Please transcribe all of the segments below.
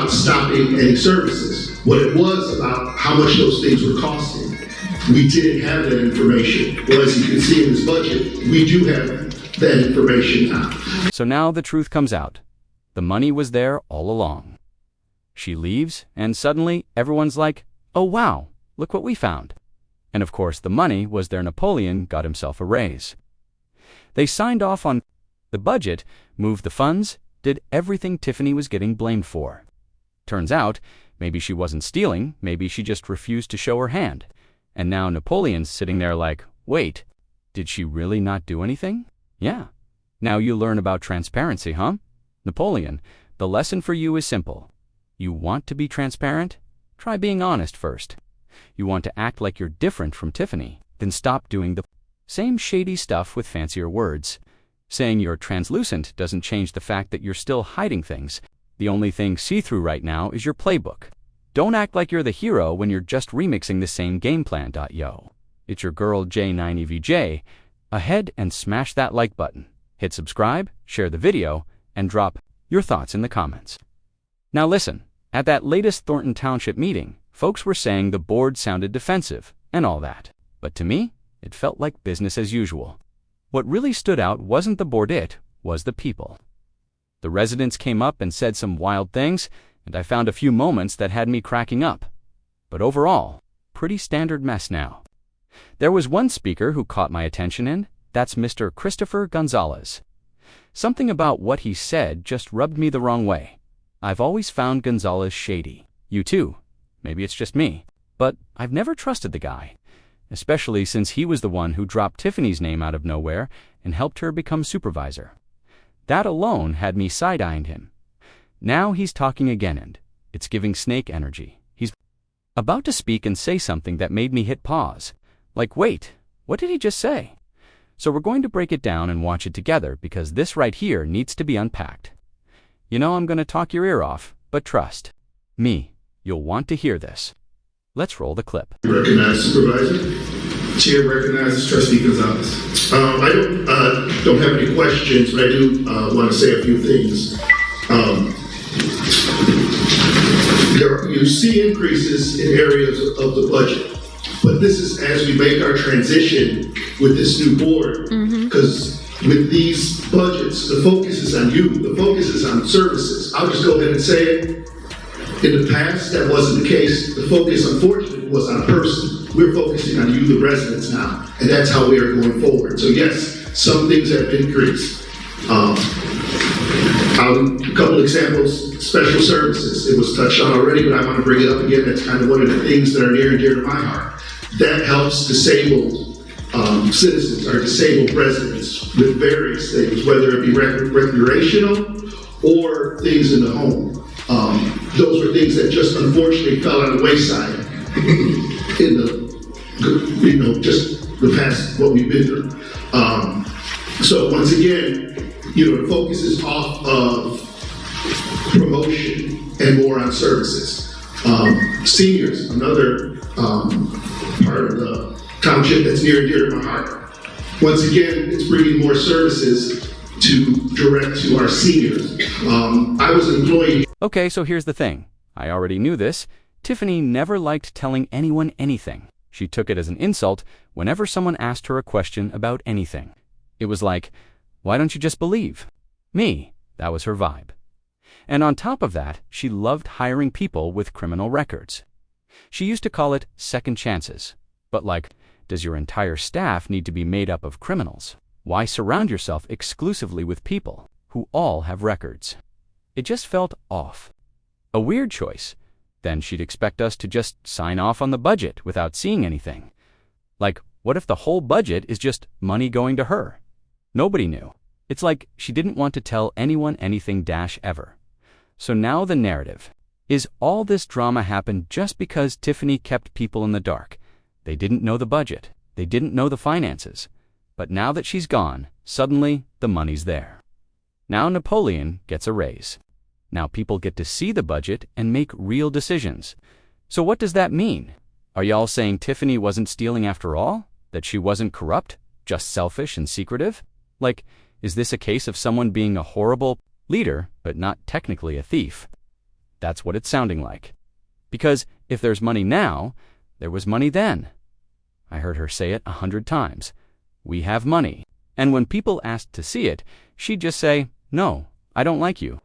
about stopping any services. What it was about how much those things were costing. We didn't have that information. Well, as you can see in this budget, we do have that information now. So now the truth comes out. The money was there all along. She leaves, and suddenly everyone's like, oh wow, look what we found. And of course the money was their Napoleon got himself a raise. They signed off on the budget, moved the funds, did everything Tiffany was getting blamed for. Turns out, maybe she wasn't stealing, maybe she just refused to show her hand. And now Napoleon's sitting there like, wait, did she really not do anything? Yeah. Now you learn about transparency, huh? Napoleon, the lesson for you is simple. You want to be transparent? Try being honest first. You want to act like you're different from Tiffany? Then stop doing the same shady stuff with fancier words. Saying you're translucent doesn't change the fact that you're still hiding things. The only thing see-through right now is your playbook. Don't act like you're the hero when you're just remixing the same game plan. Yo. It's your girl J9EVJ. Ahead and smash that like button. Hit subscribe, share the video, and drop your thoughts in the comments. Now listen, at that latest Thornton Township meeting, folks were saying the board sounded defensive and all that. But to me, it felt like business as usual. What really stood out wasn't the board, it was the people. The residents came up and said some wild things, and I found a few moments that had me cracking up. But overall, pretty standard mess now. There was one speaker who caught my attention, and that's Mr. Christopher Gonzalez. Something about what he said just rubbed me the wrong way. I've always found Gonzalez shady. You too. Maybe it's just me. But I've never trusted the guy, especially since he was the one who dropped Tiffany's name out of nowhere and helped her become supervisor. That alone had me side-eyeing him. Now he's talking again, and it's giving snake energy. He's about to speak and say something that made me hit pause. Like, wait, what did he just say? So we're going to break it down and watch it together because this right here needs to be unpacked. You know I'm going to talk your ear off, but trust me, you'll want to hear this. Let's roll the clip. Recognize supervisor. Chair recognizes trustee Gonzalez. I don't have any questions, but I do want to say a few things. You see increases in areas of the budget, but this is as we make our transition with this new board, because with these budgets, the focus is on you, the focus is on services. I'll just go ahead and say it. In the past, that wasn't the case. The focus, unfortunately, was on a person. We're focusing on you, the residents now, and that's how we are going forward. So yes, some things have increased. A couple examples, special services. It was touched on already, but I want to bring it up again. That's kind of one of the things that are near and dear to my heart. That helps disabled citizens or disabled residents with various things, whether it be recreational or things in the home. Those were things that just unfortunately fell on the wayside in the, just the past, what we've been through. So once again, the focus is off of promotion and more on services. Seniors, another part of the township that's near and dear to my heart. Once again, it's bringing more services to direct to our seniors. I was an employee. Okay, so here's the thing. I already knew this. Tiffany never liked telling anyone anything. She took it as an insult whenever someone asked her a question about anything. It was like, why don't you just believe me? That was her vibe. And on top of that, she loved hiring people with criminal records. She used to call it second chances. But like, does your entire staff need to be made up of criminals? Why surround yourself exclusively with people who all have records? It just felt off. A weird choice. Then she'd expect us to just sign off on the budget without seeing anything. Like, what if the whole budget is just money going to her? Nobody knew. It's like she didn't want to tell anyone anything ever. So now the narrative is all this drama happened just because Tiffany kept people in the dark. They didn't know the budget. They didn't know the finances. But now that she's gone, suddenly the money's there. Now Napoleon gets a raise. Now people get to see the budget and make real decisions. So what does that mean? Are y'all saying Tiffany wasn't stealing after all? That she wasn't corrupt? Just selfish and secretive? Like, is this a case of someone being a horrible leader, but not technically a thief? That's what it's sounding like. Because if there's money now, there was money then. I heard her say it 100 times. We have money. And when people asked to see it, she'd just say, "No, I don't like you."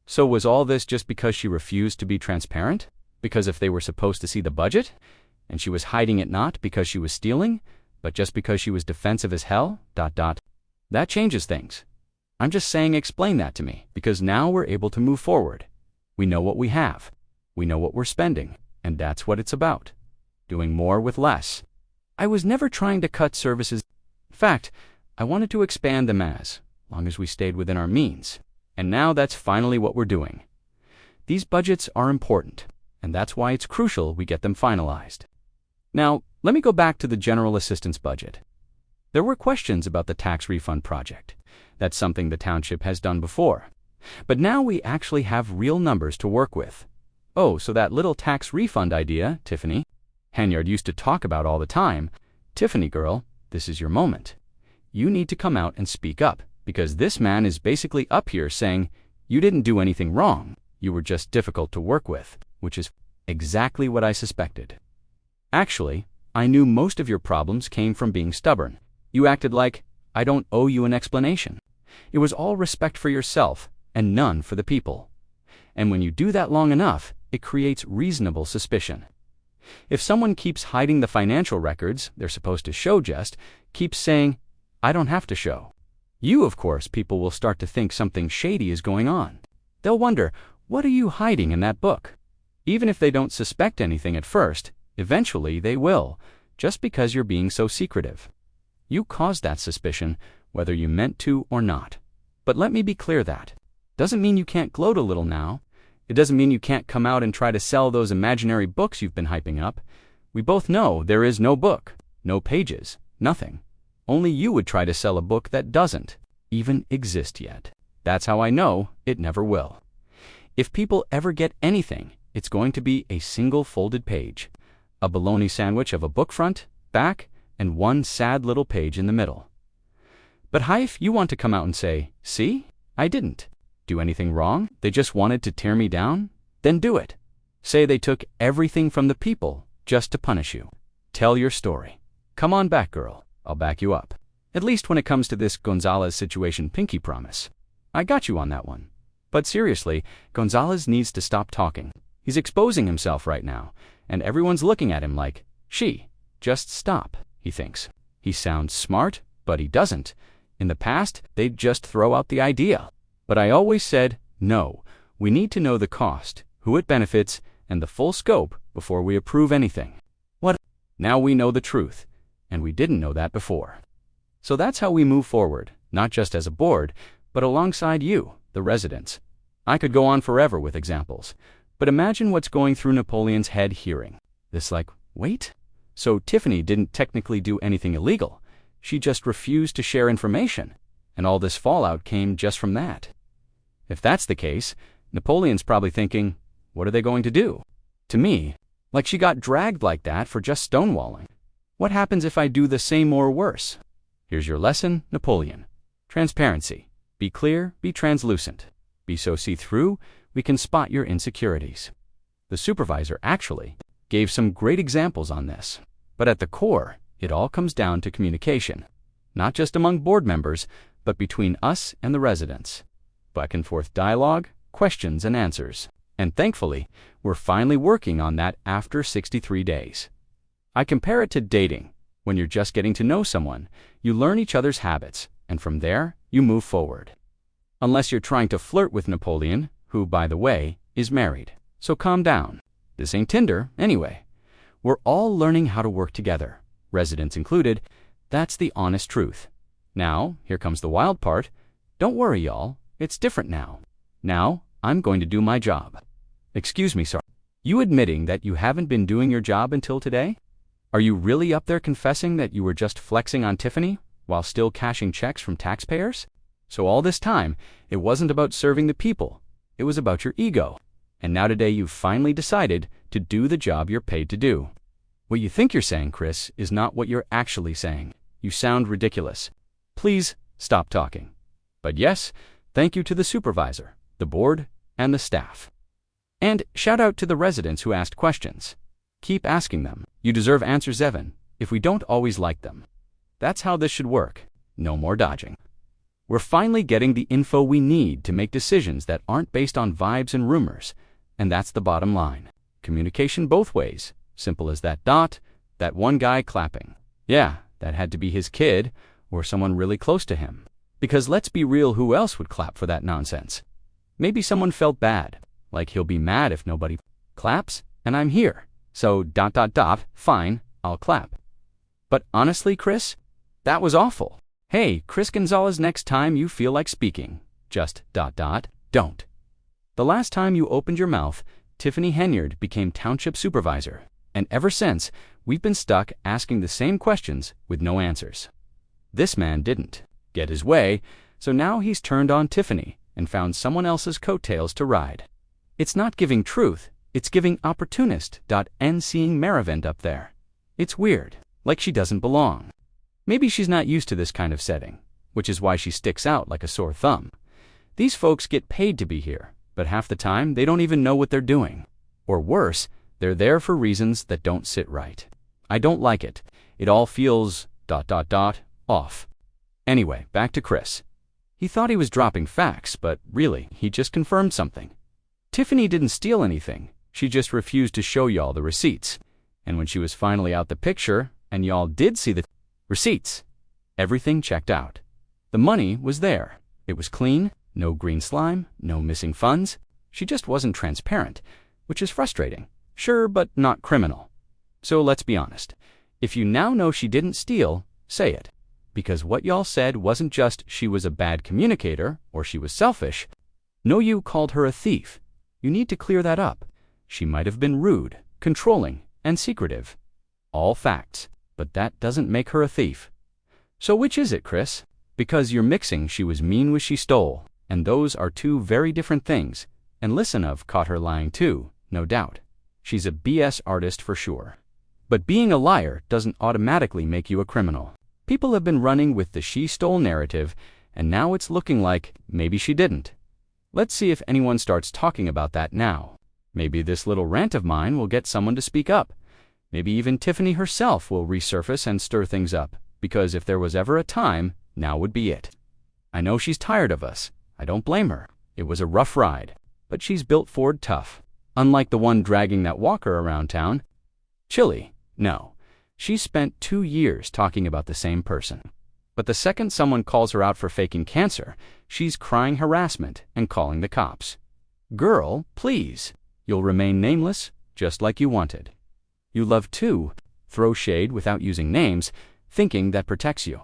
So was all this just because she refused to be transparent? Because if they were supposed to see the budget, and she was hiding it not because she was stealing, but just because she was defensive as hell, ... That changes things. I'm just saying explain that to me, because now we're able to move forward. We know what we have. We know what we're spending, and that's what it's about. Doing more with less. I was never trying to cut services. In fact, I wanted to expand them as long as we stayed within our means. And now that's finally what we're doing. These budgets are important, and that's why it's crucial we get them finalized. Now, let me go back to the general assistance budget. There were questions about the tax refund project. That's something the township has done before. But now we actually have real numbers to work with. Oh, so that little tax refund idea, Tiffany Henyard used to talk about all the time. Tiffany girl, this is your moment. You need to come out and speak up, because this man is basically up here saying, you didn't do anything wrong, you were just difficult to work with, which is exactly what I suspected. Actually, I knew most of your problems came from being stubborn. You acted like, I don't owe you an explanation. It was all respect for yourself, and none for the people. And when you do that long enough, it creates reasonable suspicion. If someone keeps hiding the financial records they're supposed to show, just keeps saying, I don't have to show, you, of course, people will start to think something shady is going on. They'll wonder, what are you hiding in that book? Even if they don't suspect anything at first, eventually they will, just because you're being so secretive. You caused that suspicion, whether you meant to or not. But let me be clear, that doesn't mean you can't gloat a little now. It doesn't mean you can't come out and try to sell those imaginary books you've been hyping up. We both know there is no book, no pages, nothing. Only you would try to sell a book that doesn't even exist yet. That's how I know it never will. If people ever get anything, it's going to be a single folded page, a bologna sandwich of a book front, back, and one sad little page in the middle. But if you want to come out and say, see, I didn't do anything wrong, they just wanted to tear me down, then do it. Say they took everything from the people just to punish you. Tell your story. Come on back, girl. I'll back you up. At least when it comes to this Gonzalez situation, pinky promise. I got you on that one. But seriously, Gonzalez needs to stop talking. He's exposing himself right now, and everyone's looking at him like, just stop, he thinks. He sounds smart, but he doesn't. In the past, they'd just throw out the idea. But I always said, no, we need to know the cost, who it benefits, and the full scope before we approve anything. What? Now we know the truth, and we didn't know that before. So that's how we move forward, not just as a board, but alongside you, the residents. I could go on forever with examples, but imagine what's going through Napoleon's head hearing this, like, wait? So Tiffany didn't technically do anything illegal. She just refused to share information, and all this fallout came just from that. If that's the case, Napoleon's probably thinking, what are they going to do? To me, like she got dragged like that for just stonewalling. What happens if I do the same or worse? Here's your lesson, Napoleon. Transparency. Be clear, be translucent. Be so see-through, we can spot your insecurities. The supervisor actually gave some great examples on this. But at the core, it all comes down to communication. Not just among board members, but between us and the residents. Back and forth dialogue, questions and answers. And thankfully, we're finally working on that after 63 days. I compare it to dating. When you're just getting to know someone, you learn each other's habits, and from there, you move forward. Unless you're trying to flirt with Napoleon, who, by the way, is married. So calm down. This ain't Tinder, anyway. We're all learning how to work together, residents included. That's the honest truth. Now, here comes the wild part. Don't worry, y'all. It's different now. Now, I'm going to do my job. Excuse me, sir. You admitting that you haven't been doing your job until today? Are you really up there confessing that you were just flexing on Tiffany while still cashing checks from taxpayers? So all this time, it wasn't about serving the people. It was about your ego. And now today you've finally decided to do the job you're paid to do. What you think you're saying, Chris, is not what you're actually saying. You sound ridiculous. Please stop talking. But yes, thank you to the supervisor, the board, and the staff. And shout out to the residents who asked questions. Keep asking them. You deserve answers, Evan, if we don't always like them. That's how this should work. No more dodging. We're finally getting the info we need to make decisions that aren't based on vibes and rumors. And that's the bottom line. Communication both ways. Simple as that dot, that one guy clapping. Yeah, that had to be his kid or someone really close to him. Because let's be real, who else would clap for that nonsense? Maybe someone felt bad, like he'll be mad if nobody claps, and I'm here. So ... fine, I'll clap. But honestly, Chris, that was awful. Hey, Chris Gonzalez, next time you feel like speaking, just ... don't. The last time you opened your mouth, Tiffany Henyard became township supervisor, and ever since, we've been stuck asking the same questions with no answers. This man didn't get his way, so now he's turned on Tiffany and found someone else's coattails to ride. It's not giving truth, it's giving opportunist. And seeing Maravent up there. It's weird, like she doesn't belong. Maybe she's not used to this kind of setting, which is why she sticks out like a sore thumb. These folks get paid to be here, but half the time they don't even know what they're doing. Or worse, they're there for reasons that don't sit right. I don't like it. It all feels ... off. Anyway, back to Chris. He thought he was dropping facts, but really, he just confirmed something. Tiffany didn't steal anything. She just refused to show y'all the receipts. And when she was finally out the picture, and y'all did see the receipts, everything checked out. The money was there. It was clean, no green slime, no missing funds. She just wasn't transparent, which is frustrating. Sure, but not criminal. So let's be honest. If you now know she didn't steal, say it. Because what y'all said wasn't just she was a bad communicator or she was selfish. No, you called her a thief. You need to clear that up. She might have been rude, controlling, and secretive. All facts, but that doesn't make her a thief. So which is it, Chris? Because you're mixing she was mean with she stole, and those are two very different things. And Listenov caught her lying too, no doubt. She's a BS artist for sure. But being a liar doesn't automatically make you a criminal. People have been running with the she stole narrative, and now it's looking like maybe she didn't. Let's see if anyone starts talking about that now. Maybe this little rant of mine will get someone to speak up. Maybe even Tiffany herself will resurface and stir things up, because if there was ever a time, now would be it. I know she's tired of us. I don't blame her. It was a rough ride. But she's built Ford tough. Unlike the one dragging that walker around town. Chilly, no. She spent 2 years talking about the same person. But the second someone calls her out for faking cancer, she's crying harassment and calling the cops. Girl, please. You'll remain nameless, just like you wanted. You love to throw shade without using names, thinking that protects you.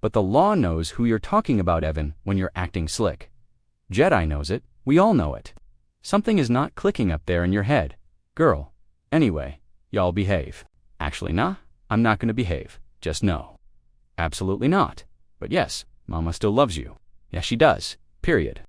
But the law knows who you're talking about, Evan, when you're acting slick. Jedi knows it. We all know it. Something is not clicking up there in your head. Girl. Anyway, y'all behave. Actually, nah, I'm not going to behave. Just no. Absolutely not. But yes, Mama still loves you. Yes, she does. Period.